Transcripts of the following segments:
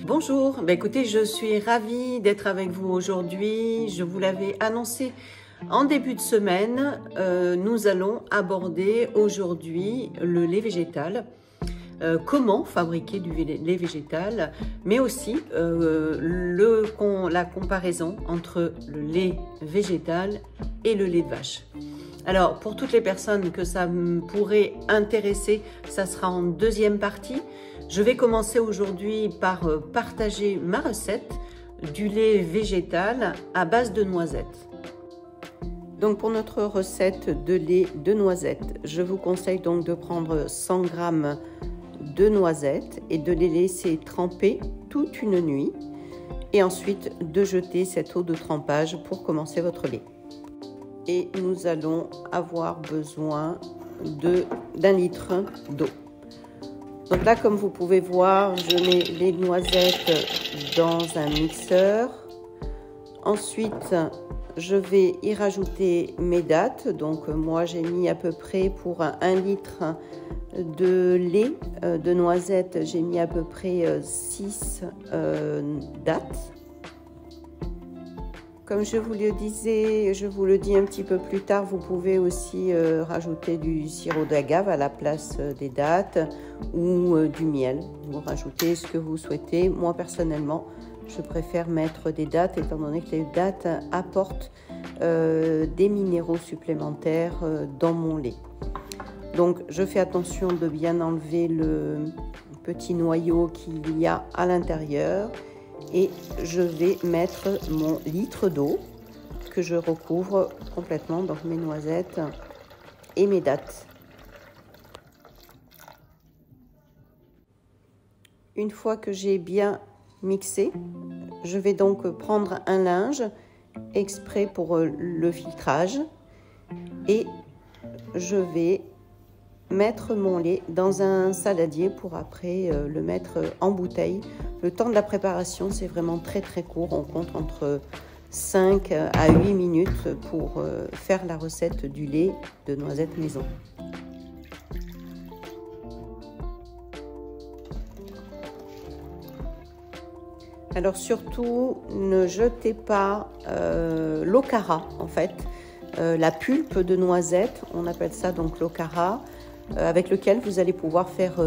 Bonjour, écoutez, je suis ravie d'être avec vous aujourd'hui. Je vous l'avais annoncé en début de semaine. Nous allons aborder aujourd'hui le lait végétal, comment fabriquer du lait végétal, mais aussi la comparaison entre le lait végétal et le lait de vache. Alors, pour toutes les personnes que ça pourrait intéresser, ça sera en deuxième partie. Je vais commencer aujourd'hui par partager ma recette du lait végétal à base de noisettes. Donc pour notre recette de lait de noisettes, je vous conseille donc de prendre 100 g de noisettes et de les laisser tremper toute une nuit et ensuite de jeter cette eau de trempage pour commencer votre lait. Et nous allons avoir besoin d'un litre d'eau. Donc là, comme vous pouvez voir, je mets les noisettes dans un mixeur. Ensuite, je vais y rajouter mes dattes. Donc moi, j'ai mis à peu près pour 1 litre de lait de noisettes, j'ai mis à peu près 6 dattes. Comme je vous le disais, je vous le dis un petit peu plus tard, vous pouvez aussi rajouter du sirop d'agave à la place des dattes ou du miel. Vous rajoutez ce que vous souhaitez. Moi, personnellement, je préfère mettre des dattes étant donné que les dattes apportent des minéraux supplémentaires dans mon lait. Donc, je fais attention de bien enlever le petit noyau qu'il y a à l'intérieur. Et je vais mettre mon litre d'eau que je recouvre complètement, donc mes noisettes et mes dattes. Une fois que j'ai bien mixé, je vais donc prendre un linge exprès pour le filtrage et je vais mettre mon lait dans un saladier pour après le mettre en bouteille. Le temps de la préparation, c'est vraiment très court. On compte entre 5 à 8 minutes pour faire la recette du lait de noisettes maison. Alors surtout, ne jetez pas l'okara en fait, la pulpe de noisette, on appelle ça donc l'okara, avec lequel vous allez pouvoir faire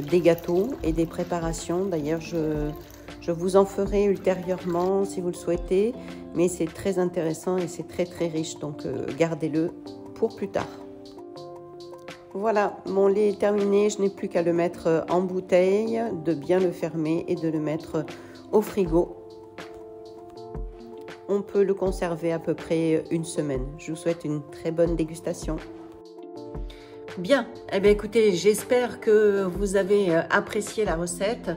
des gâteaux et des préparations. D'ailleurs, je vous en ferai ultérieurement si vous le souhaitez, mais c'est très intéressant et c'est très riche, donc gardez-le pour plus tard. Voilà, mon lait est terminé, je n'ai plus qu'à le mettre en bouteille, de bien le fermer et de le mettre au frigo. On peut le conserver à peu près une semaine. Je vous souhaite une très bonne dégustation. Bien, écoutez, j'espère que vous avez apprécié la recette.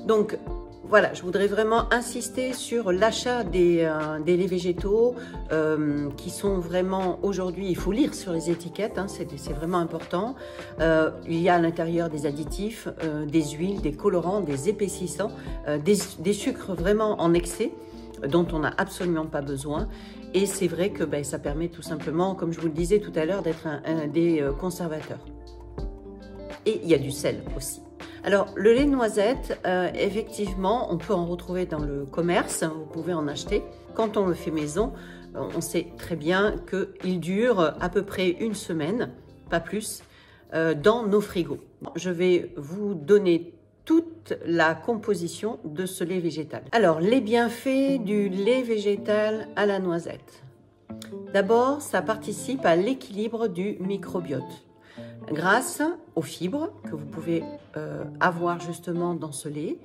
Donc voilà, je voudrais vraiment insister sur l'achat des laits végétaux qui sont vraiment aujourd'hui, il faut lire sur les étiquettes, hein, c'est vraiment important. Il y a à l'intérieur des additifs, des huiles, des colorants, des épaississants, des sucres vraiment en excès dont on n'a absolument pas besoin. Et c'est vrai que ça permet tout simplement, comme je vous le disais tout à l'heure, d'être des conservateurs. Et il y a du sel aussi. Alors, le lait de noisette, effectivement, on peut en retrouver dans le commerce, vous pouvez en acheter. Quand on le fait maison, on sait très bien qu'il dure à peu près une semaine, pas plus, dans nos frigos. Je vais vous donner toute la composition de ce lait végétal. Alors, les bienfaits du lait végétal à la noisette. D'abord, ça participe à l'équilibre du microbiote. Grâce aux fibres que vous pouvez avoir justement dans ce lait,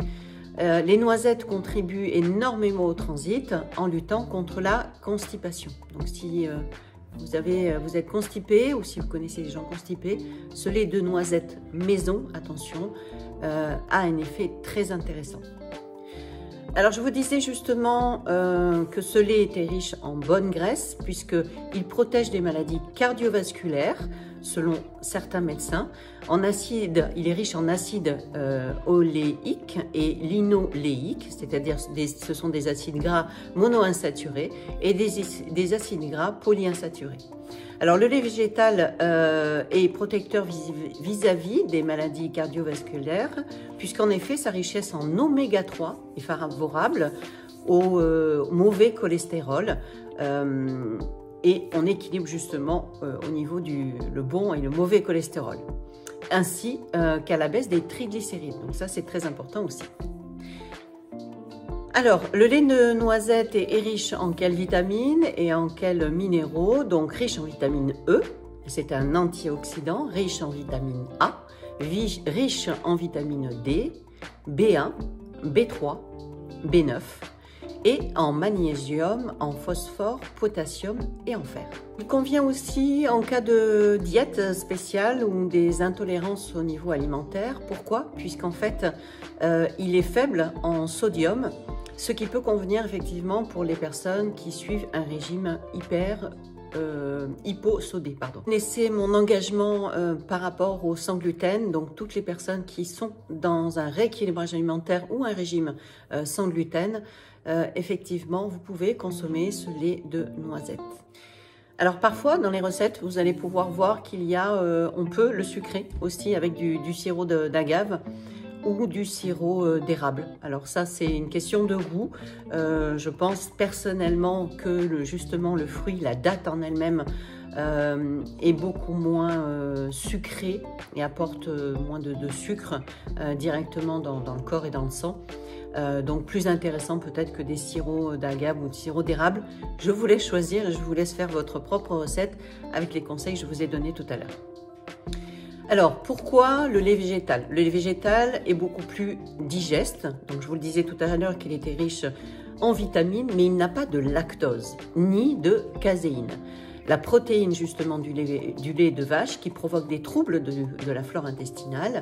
les noisettes contribuent énormément au transit en luttant contre la constipation. Donc, si vous êtes constipé ou si vous connaissez des gens constipés, ce lait de noisette maison, attention, a un effet très intéressant. Alors je vous disais justement que ce lait était riche en bonne graisse puisqu'il protège des maladies cardiovasculaires selon certains médecins. En acide, il est riche en acide oléique et linoléique, c'est-à-dire ce sont des acides gras monoinsaturés et des acides gras polyinsaturés. Alors le lait végétal est protecteur vis-à-vis des maladies cardiovasculaires, puisqu'en effet sa richesse en oméga 3 est favorable au mauvais cholestérol et on équilibre justement au niveau du bon et le mauvais cholestérol, ainsi qu'à la baisse des triglycérides. Donc ça c'est très important aussi. Alors, le lait de noisette est riche en quelles vitamines et en quels minéraux? Donc, riche en vitamine E, c'est un antioxydant, riche en vitamine A, riche en vitamine D, B1, B3, B9 et en magnésium, en phosphore, potassium et en fer. Il convient aussi en cas de diète spéciale ou des intolérances au niveau alimentaire. Pourquoi? Puisqu'en fait, il est faible en sodium, ce qui peut convenir effectivement pour les personnes qui suivent un régime hyposodé. Vous connaissez mon engagement par rapport au sans gluten, donc toutes les personnes qui sont dans un rééquilibrage alimentaire ou un régime sans gluten, effectivement, vous pouvez consommer ce lait de noisette. Alors parfois, dans les recettes, vous allez pouvoir voir qu'il y a, on peut le sucrer aussi avec du sirop d'agave ou du sirop d'érable. Alors ça, c'est une question de goût. Je pense personnellement que justement le fruit, la date en elle-même, est beaucoup moins sucrée et apporte moins de sucre directement dans le corps et dans le sang. Donc plus intéressant peut-être que des sirops d'agave ou de sirop d'érable. Je vous laisse choisir et je vous laisse faire votre propre recette avec les conseils que je vous ai donnés tout à l'heure. Alors, pourquoi le lait végétal? Le lait végétal est beaucoup plus digeste. Donc, je vous le disais tout à l'heure qu'il était riche en vitamines, mais il n'a pas de lactose, ni de caséine. La protéine, justement, du lait de vache qui provoque des troubles de la flore intestinale,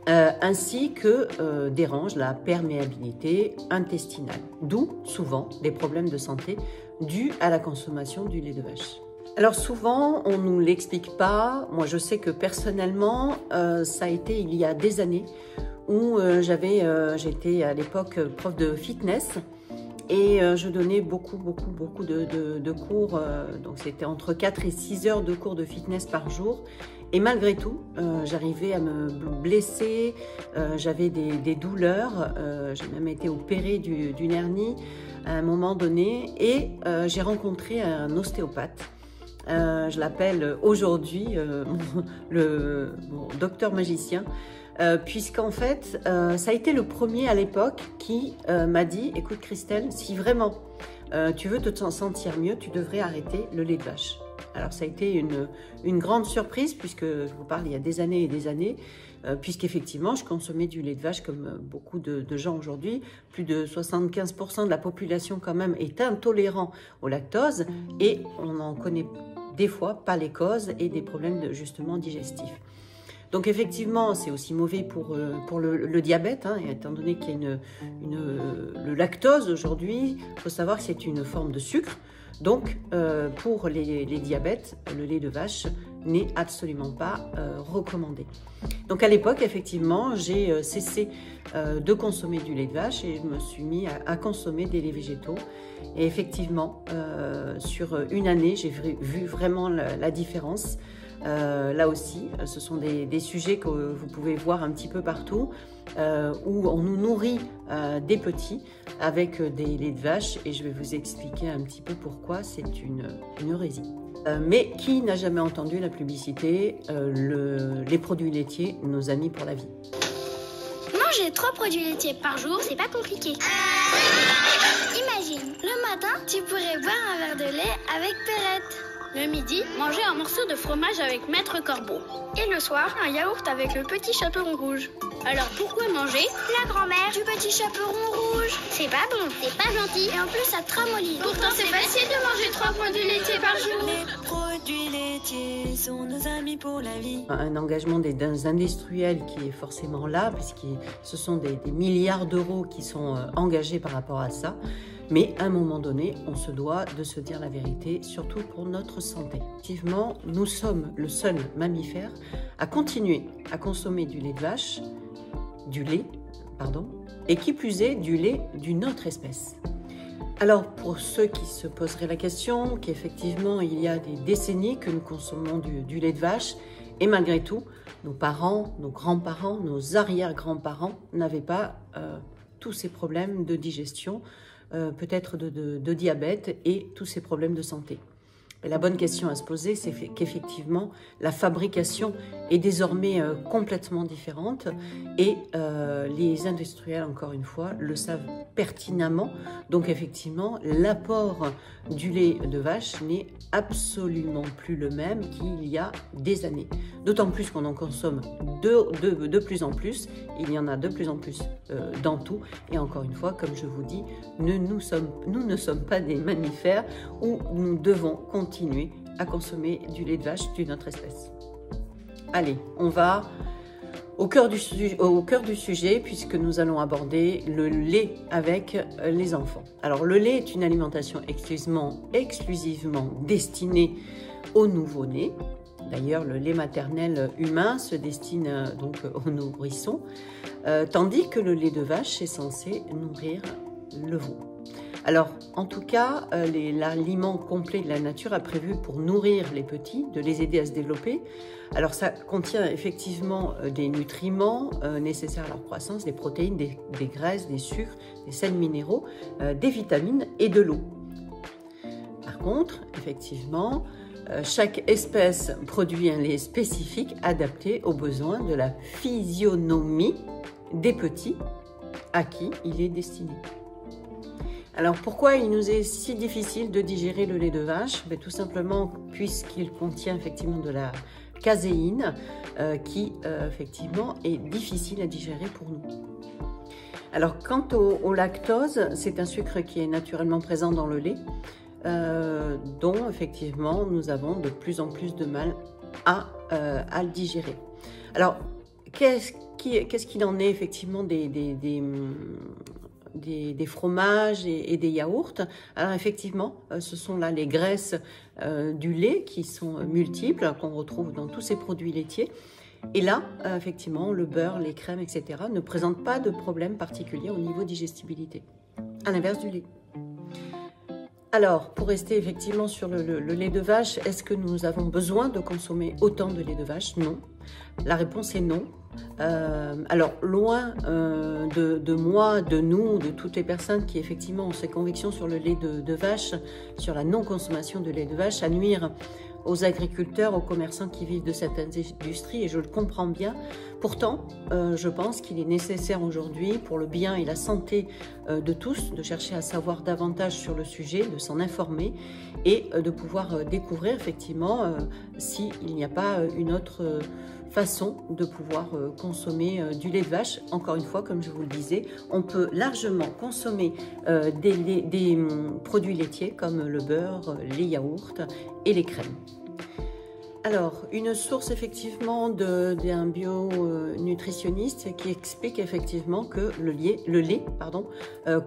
ainsi que dérange la perméabilité intestinale. D'où, souvent, des problèmes de santé dus à la consommation du lait de vache. Alors souvent, on ne nous l'explique pas. Moi, je sais que personnellement, ça a été il y a des années où j'étais à l'époque prof de fitness et je donnais beaucoup de cours. Donc c'était entre 4 et 6 heures de cours de fitness par jour. Et malgré tout, j'arrivais à me blesser, j'avais des douleurs, j'ai même été opérée d'une hernie à un moment donné et j'ai rencontré un ostéopathe. Je l'appelle aujourd'hui mon docteur magicien, puisqu'en fait, ça a été le premier à l'époque qui m'a dit « Écoute Christelle, si vraiment tu veux te sentir mieux, tu devrais arrêter le lait de vache. » Alors ça a été une grande surprise, puisque je vous parle il y a des années et des années, puisqu'effectivement je consommais du lait de vache comme beaucoup de gens aujourd'hui. Plus de 75% de la population quand même est intolérant au lactose et on en connaît des fois pas les causes et des problèmes justement digestifs. Donc effectivement, c'est aussi mauvais pour le diabète, hein, étant donné qu'il y a le lactose aujourd'hui. Il faut savoir que c'est une forme de sucre. Donc pour les diabètes, le lait de vache n'est absolument pas recommandé. Donc à l'époque, effectivement, j'ai cessé de consommer du lait de vache et je me suis mis à consommer des laits végétaux. Et effectivement, sur une année, j'ai vu vraiment la différence. Là aussi, ce sont des sujets que vous pouvez voir un petit peu partout, où on nous nourrit des petits avec des laits de vache, et je vais vous expliquer un petit peu pourquoi c'est une hérésie. Mais qui n'a jamais entendu la publicité, les produits laitiers, nos amis pour la vie? Manger 3 produits laitiers par jour, c'est pas compliqué. Imagine, le matin, tu pourrais boire un verre de lait avec Perrette. Le midi, manger un morceau de fromage avec Maître Corbeau. Et le soir, un yaourt avec le petit chaperon rouge. Alors pourquoi manger la grand-mère du petit chaperon rouge? C'est pas bon, c'est pas gentil, et en plus ça te ramollit. Pourtant c'est facile de manger 3 produits laitiers par jour. Les produits laitiers sont nos amis pour la vie. Un engagement des industriels qui est forcément là, puisque ce sont des milliards d'euros qui sont engagés par rapport à ça. Mais à un moment donné, on se doit de se dire la vérité, surtout pour notre santé. Effectivement, nous sommes le seul mammifère à continuer à consommer du lait de vache, et qui plus est, du lait d'une autre espèce. Alors, pour ceux qui se poseraient la question, qu'effectivement, il y a des décennies que nous consommons du lait de vache, et malgré tout, nos parents, nos grands-parents, nos arrière-grands-parents n'avaient pas tous ces problèmes de digestion, peut-être de diabète et tous ces problèmes de santé. Et la bonne question à se poser, c'est qu'effectivement, la fabrication est désormais complètement différente et les industriels, encore une fois, le savent pertinemment. Donc effectivement, l'apport du lait de vache n'est absolument plus le même qu'il y a des années. D'autant plus qu'on en consomme de plus en plus, il y en a de plus en plus dans tout. Et encore une fois, comme je vous dis, nous ne sommes pas des mammifères où nous devons continuer à consommer du lait de vache d'une autre espèce. Allez, on va au cœur du sujet puisque nous allons aborder le lait avec les enfants. Alors le lait est une alimentation exclusivement destinée aux nouveau-nés. D'ailleurs, le lait maternel humain se destine donc aux nourrissons, tandis que le lait de vache est censé nourrir le veau. Alors, en tout cas, l'aliment complet de la nature a prévu pour nourrir les petits, de les aider à se développer. Alors, ça contient effectivement des nutriments nécessaires à leur croissance, des protéines, des graisses, des sucres, des sels minéraux, des vitamines et de l'eau. Par contre, effectivement, chaque espèce produit un lait spécifique adapté aux besoins de la physionomie des petits à qui il est destiné. Alors pourquoi il nous est si difficile de digérer le lait de vache? Tout simplement puisqu'il contient effectivement de la caséine qui effectivement est difficile à digérer pour nous. Alors quant au lactose, c'est un sucre qui est naturellement présent dans le lait, dont effectivement nous avons de plus en plus de mal à le digérer. Alors qu'est-ce qu'il en est effectivement des fromages et des yaourts? Alors effectivement, ce sont là les graisses du lait qui sont multiples, qu'on retrouve dans tous ces produits laitiers. Et là, effectivement, le beurre, les crèmes, etc. ne présentent pas de problème particulier au niveau digestibilité, à l'inverse du lait. Alors, pour rester effectivement sur le lait de vache, est-ce que nous avons besoin de consommer autant de lait de vache? Non. La réponse est non. Alors, loin de moi, de nous, de toutes les personnes qui effectivement ont ces convictions sur le lait de vache, sur la non-consommation de lait de vache, à nuire aux agriculteurs, aux commerçants qui vivent de cette industrie, et je le comprends bien. Pourtant, je pense qu'il est nécessaire aujourd'hui, pour le bien et la santé de tous, de chercher à savoir davantage sur le sujet, de s'en informer et de pouvoir découvrir effectivement s'il n'y a pas une autre façon de pouvoir consommer du lait de vache. Encore une fois, comme je vous le disais, on peut largement consommer des produits laitiers comme le beurre, les yaourts et les crèmes. Alors, une source effectivement d'un bio-nutritionniste qui explique effectivement que le lait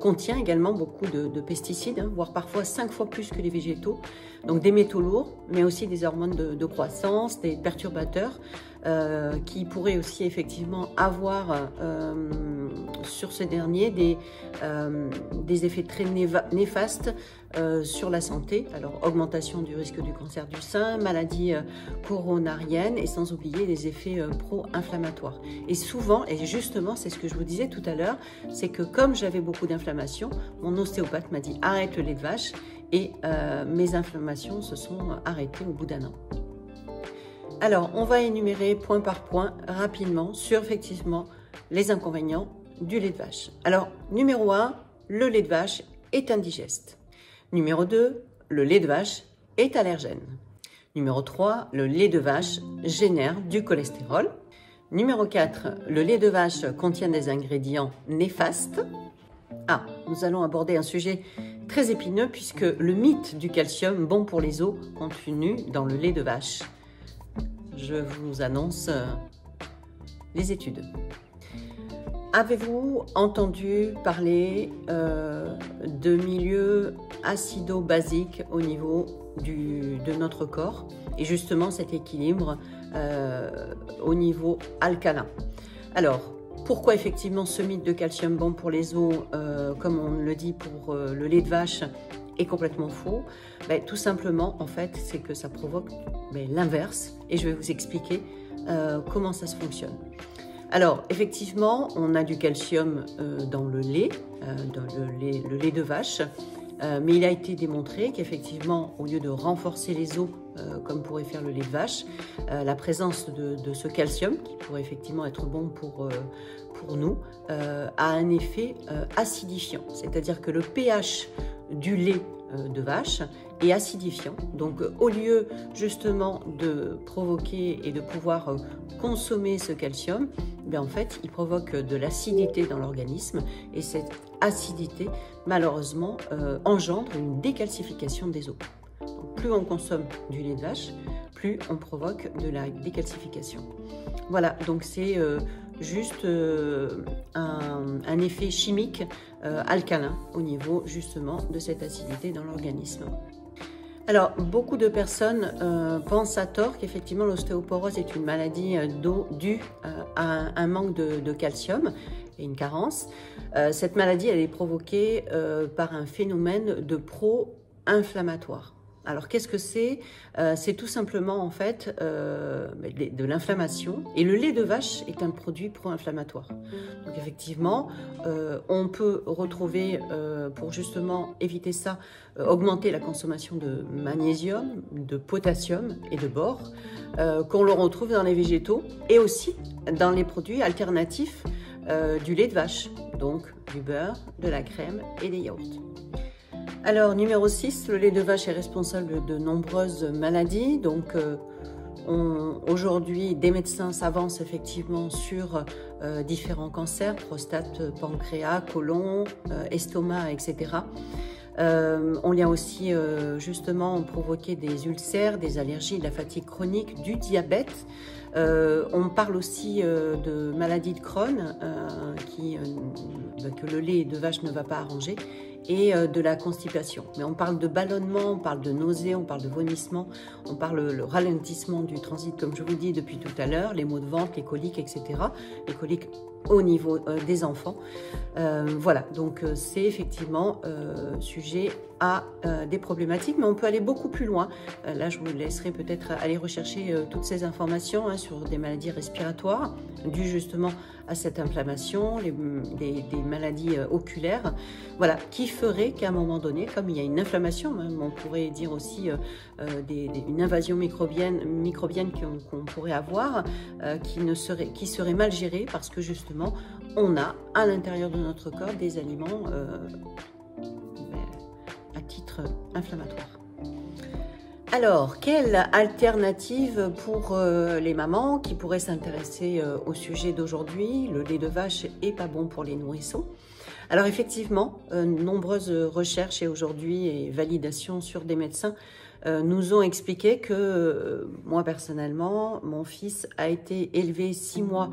contient également beaucoup de pesticides, voire parfois 5 fois plus que les végétaux, donc des métaux lourds, mais aussi des hormones de croissance, des perturbateurs qui pourraient aussi effectivement avoir sur ce dernier des effets très néfastes sur la santé. Alors, augmentation du risque du cancer du sein, maladie coronarienne et sans oublier les effets pro-inflammatoires. Et souvent, et justement, c'est ce que je vous disais tout à l'heure, c'est que comme j'avais beaucoup d'inflammation, mon ostéopathe m'a dit arrête le lait de vache et mes inflammations se sont arrêtées au bout d'un an. Alors, on va énumérer point par point rapidement sur effectivement les inconvénients du lait de vache. Alors, numéro 1, le lait de vache est indigeste. Numéro 2, le lait de vache est allergène. Numéro 3, le lait de vache génère du cholestérol. Numéro 4, le lait de vache contient des ingrédients néfastes. Ah, nous allons aborder un sujet très épineux puisque le mythe du calcium bon pour les os contenu dans le lait de vache. Je vous annonce les études. Avez-vous entendu parler de milieux acido-basiques au niveau de notre corps et justement cet équilibre au niveau alcalin? Alors, Pourquoi effectivement ce mythe de calcium bon pour les os, comme on le dit pour le lait de vache, est complètement faux? Tout simplement, en fait, c'est que ça provoque l'inverse. Et je vais vous expliquer comment ça se fonctionne. Alors, effectivement, on a du calcium dans le lait de vache. Mais il a été démontré qu'effectivement, au lieu de renforcer les os, comme pourrait faire le lait de vache, la présence de ce calcium, qui pourrait effectivement être bon pour nous, a un effet acidifiant. C'est-à-dire que le pH du lait de vache est acidifiant. Donc, au lieu justement de provoquer et de pouvoir consommer ce calcium, en fait, il provoque de l'acidité dans l'organisme et cette acidité, malheureusement, engendre une décalcification des os. Donc, plus on consomme du lait de vache, plus on provoque de la décalcification. Voilà, donc c'est juste un effet chimique alcalin au niveau justement de cette acidité dans l'organisme. Alors, beaucoup de personnes pensent à tort qu'effectivement l'ostéoporose est une maladie due à un manque de calcium et une carence. Cette maladie, elle est provoquée par un phénomène de pro-inflammatoire. Alors, qu'est-ce que c'est? C'est tout simplement, en fait, de l'inflammation. Et le lait de vache est un produit pro-inflammatoire. Donc, effectivement, on peut retrouver, pour justement éviter ça, augmenter la consommation de magnésium, de potassium et de bore, qu'on le retrouve dans les végétaux et aussi dans les produits alternatifs du lait de vache. Donc, du beurre, de la crème et des yaourts. Alors, numéro 6, le lait de vache est responsable de nombreuses maladies. Donc, aujourd'hui, des médecins s'avancent effectivement sur différents cancers, prostate, pancréas, côlon, estomac, etc. On y a aussi justement provoqué des ulcères, des allergies, de la fatigue chronique, du diabète. On parle aussi de maladies de Crohn que le lait de vache ne va pas arranger, et de la constipation. Mais on parle de ballonnement, on parle de nausées, on parle de vomissement, on parle le ralentissement du transit, comme je vous dis depuis tout à l'heure, les maux de ventre, les coliques, etc. Les coliques au niveau des enfants. Voilà, donc c'est effectivement sujet à des problématiques, mais on peut aller beaucoup plus loin. Là, je vous laisserai peut-être aller rechercher toutes ces informations sur des maladies respiratoires dues justement à cette inflammation, des maladies oculaires, voilà, qui ferait qu'à un moment donné, comme il y a une inflammation, même, on pourrait dire aussi une invasion microbienne qu'on pourrait avoir, qui serait mal gérée parce que justement, on a à l'intérieur de notre corps des aliments à titre inflammatoire. Alors, quelle alternative pour les mamans qui pourraient s'intéresser au sujet d'aujourd'hui? Le lait de vache est pas bon pour les nourrissons. Alors effectivement, nombreuses recherches et aujourd'hui et validations sur des médecins nous ont expliqué que moi personnellement, mon fils a été élevé 6 mois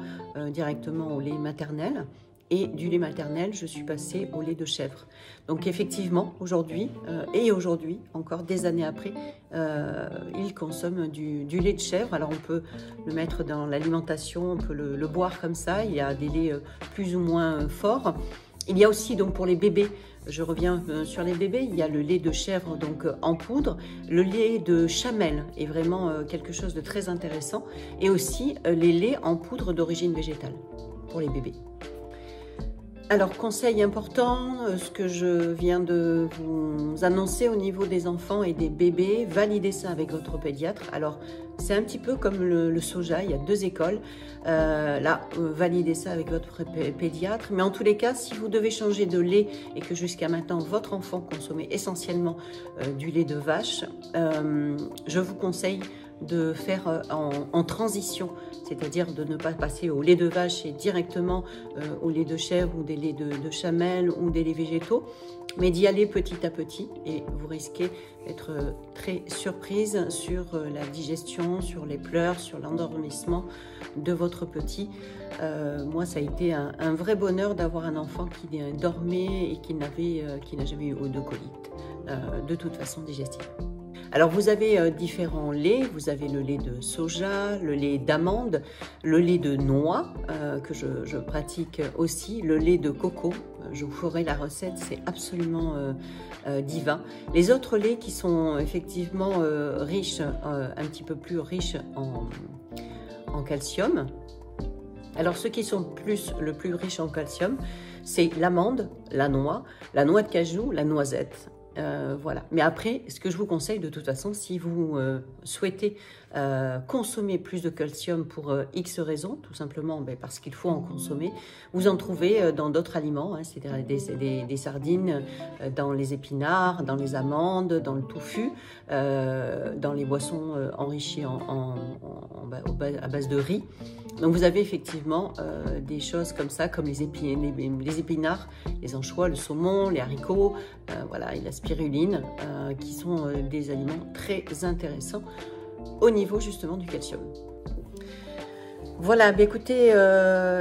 directement au lait maternel. Et du lait maternel, je suis passée au lait de chèvre. Donc effectivement, aujourd'hui, encore des années après, il consomme du lait de chèvre. Alors on peut le mettre dans l'alimentation, on peut le boire comme ça. Il y a des laits plus ou moins forts. Il y a aussi donc pour les bébés, je reviens sur les bébés, il y a le lait de chèvre donc en poudre. Le lait de chamelle est vraiment quelque chose de très intéressant. Et aussi les laits en poudre d'origine végétale pour les bébés. Alors, conseil important, ce que je viens de vous annoncer au niveau des enfants et des bébés, validez ça avec votre pédiatre. Alors, c'est un petit peu comme le soja, il y a 2 écoles. Validez ça avec votre pédiatre. Mais en tous les cas, si vous devez changer de lait et que jusqu'à maintenant, votre enfant consommait essentiellement du lait de vache, je vous conseille de faire en transition, c'est-à-dire de ne pas passer au lait de vache et directement au lait de chèvre ou des laits de chamelle ou des laits végétaux, mais d'y aller petit à petit et vous risquez d'être très surprise sur la digestion, sur les pleurs, sur l'endormissement de votre petit. Moi, ça a été un vrai bonheur d'avoir un enfant qui dormait et qui n'a jamais eu de colite, de toute façon digestive. Alors vous avez différents laits, vous avez le lait de soja, le lait d'amande, le lait de noix que je pratique aussi, le lait de coco. Je vous ferai la recette, c'est absolument divin. Les autres laits qui sont effectivement riches, un petit peu plus riches en calcium. Alors ceux qui sont le plus riches en calcium, c'est l'amande, la noix de cajou, la noisette. Voilà. Mais après, ce que je vous conseille de toute façon, si vous souhaitez consommer plus de calcium pour X raisons, tout simplement parce qu'il faut en consommer, vous en trouvez dans d'autres aliments, hein, c'est-à-dire des sardines, dans les épinards, dans les amandes, dans le tofu, dans les boissons enrichies à base de riz. Donc vous avez effectivement des choses comme ça, comme les épinards, les anchois, le saumon, les haricots, voilà, et la spiruline, qui sont des aliments très intéressants au niveau justement du calcium. Voilà, bien écoutez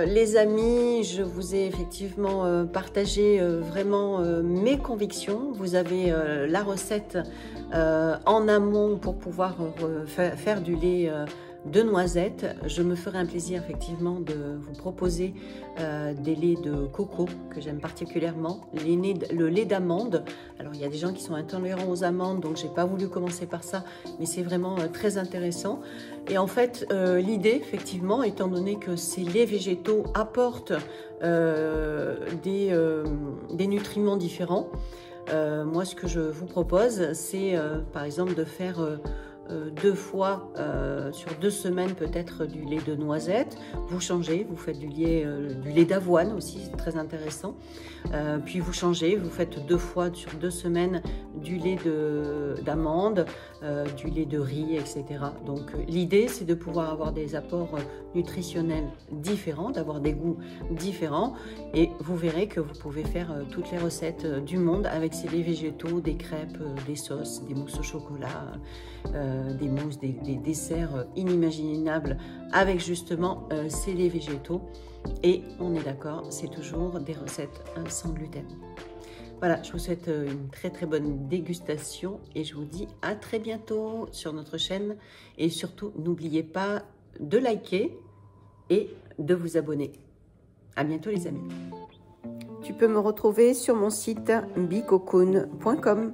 les amis, je vous ai effectivement partagé vraiment mes convictions. Vous avez la recette en amont pour pouvoir faire du lait de noisettes. Je me ferai un plaisir effectivement de vous proposer des laits de coco que j'aime particulièrement, le lait d'amande. Alors il y a des gens qui sont intolérants aux amandes, donc j'ai pas voulu commencer par ça, mais c'est vraiment très intéressant. Et en fait l'idée effectivement, étant donné que ces laits végétaux apportent des nutriments différents, moi ce que je vous propose c'est par exemple de faire 2 fois sur 2 semaines peut-être du lait de noisette. Vous changez, vous faites du lait d'avoine aussi, c'est très intéressant. Puis vous changez, vous faites 2 fois sur 2 semaines du lait d'amande, du lait de riz, etc. Donc l'idée c'est de pouvoir avoir des apports nutritionnels différents, d'avoir des goûts différents, et vous verrez que vous pouvez faire toutes les recettes du monde avec ces laits végétaux, des crêpes, des sauces, des mousses au chocolat, des mousses, des desserts inimaginables avec justement ces laits végétaux. Et on est d'accord, c'est toujours des recettes sans gluten. Voilà, je vous souhaite une très très bonne dégustation et je vous dis à très bientôt sur notre chaîne. Et surtout, n'oubliez pas de liker et de vous abonner. À bientôt les amis. Tu peux me retrouver sur mon site bicocoon.com.